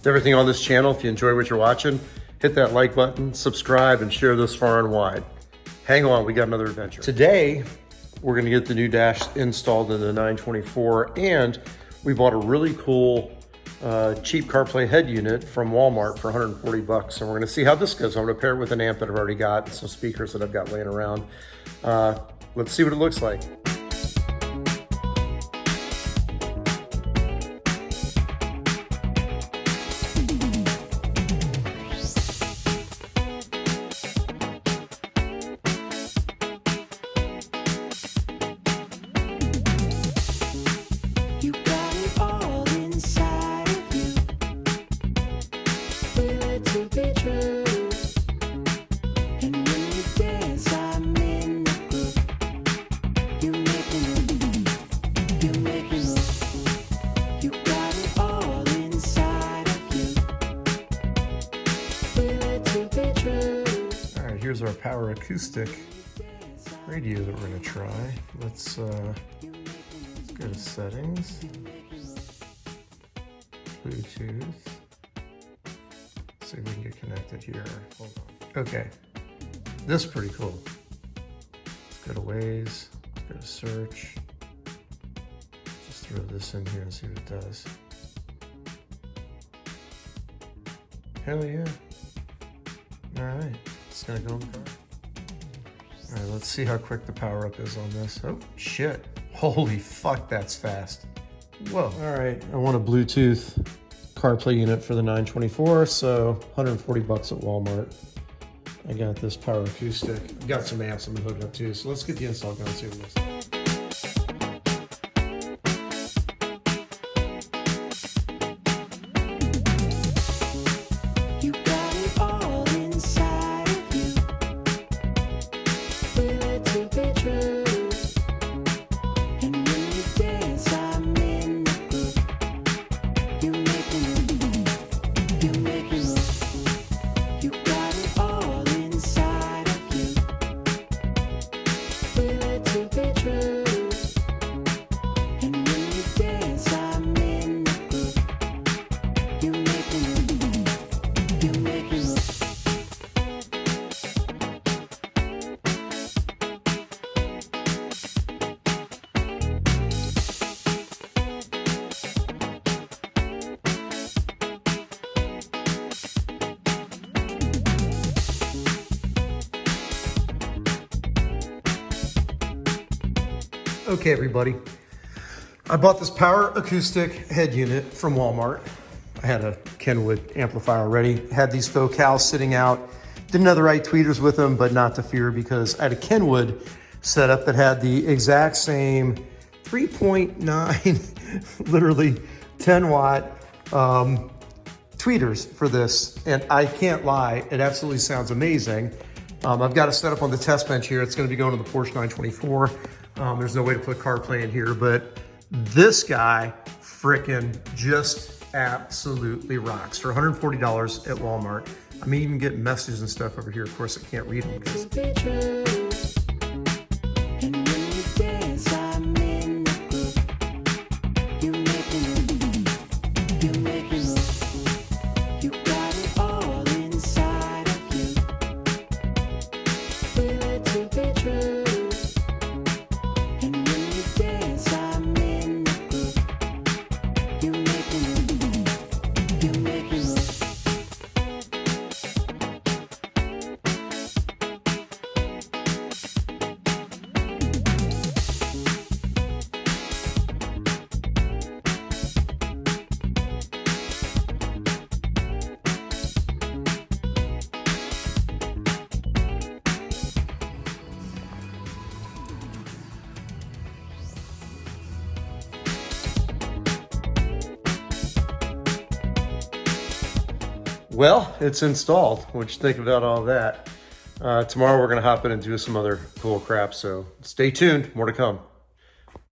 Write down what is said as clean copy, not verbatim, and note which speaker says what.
Speaker 1: everything on this channel. If you enjoy what you're watching, hit that like button, subscribe, and share this far and wide. Hang on, we got another adventure. Today, we're gonna get the new dash installed in the 924, and we bought a really cool cheap CarPlay head unit from Walmart for 140 bucks. And we're gonna see how this goes. I'm gonna pair it with an amp that I've already got and some speakers that I've got laying around. Let's see what it looks like. Here's our power acoustic radio that we're going to try. Let's go to settings, Bluetooth. See if we can get connected here. Hold on. Okay, this is pretty cool. Let's go to Waze, let's go to search. Just throw this in here and see what it does. Hell yeah. All right. It's gonna go in the car. All right, let's see how quick the power up is on this. Oh, shit. Holy fuck, that's fast. Whoa. All right, I want a Bluetooth CarPlay unit for the 924, so 140 bucks at Walmart. I got this power acoustic. I've got some amps I'm gonna hook up too, so let's get the install going and see what it looks like. Okay, everybody, I bought this power acoustic head unit from Walmart. I had a Kenwood amplifier already, had these Focals sitting out. Didn't have the right tweeters with them, but not to fear, because I had a Kenwood setup that had the exact same 3.9, literally 10 watt tweeters for this. And I can't lie, it absolutely sounds amazing. I've got it set up on the test bench here. It's gonna be going to the Porsche 924. There's no way to put CarPlay in here, but this guy frickin' just absolutely rocks for $140 at Walmart. I'm even getting messages and stuff over here. Of course, I can't read them because well, it's installed. What'd you think about all that? Tomorrow we're gonna hop in and do some other cool crap, so stay tuned, more to come.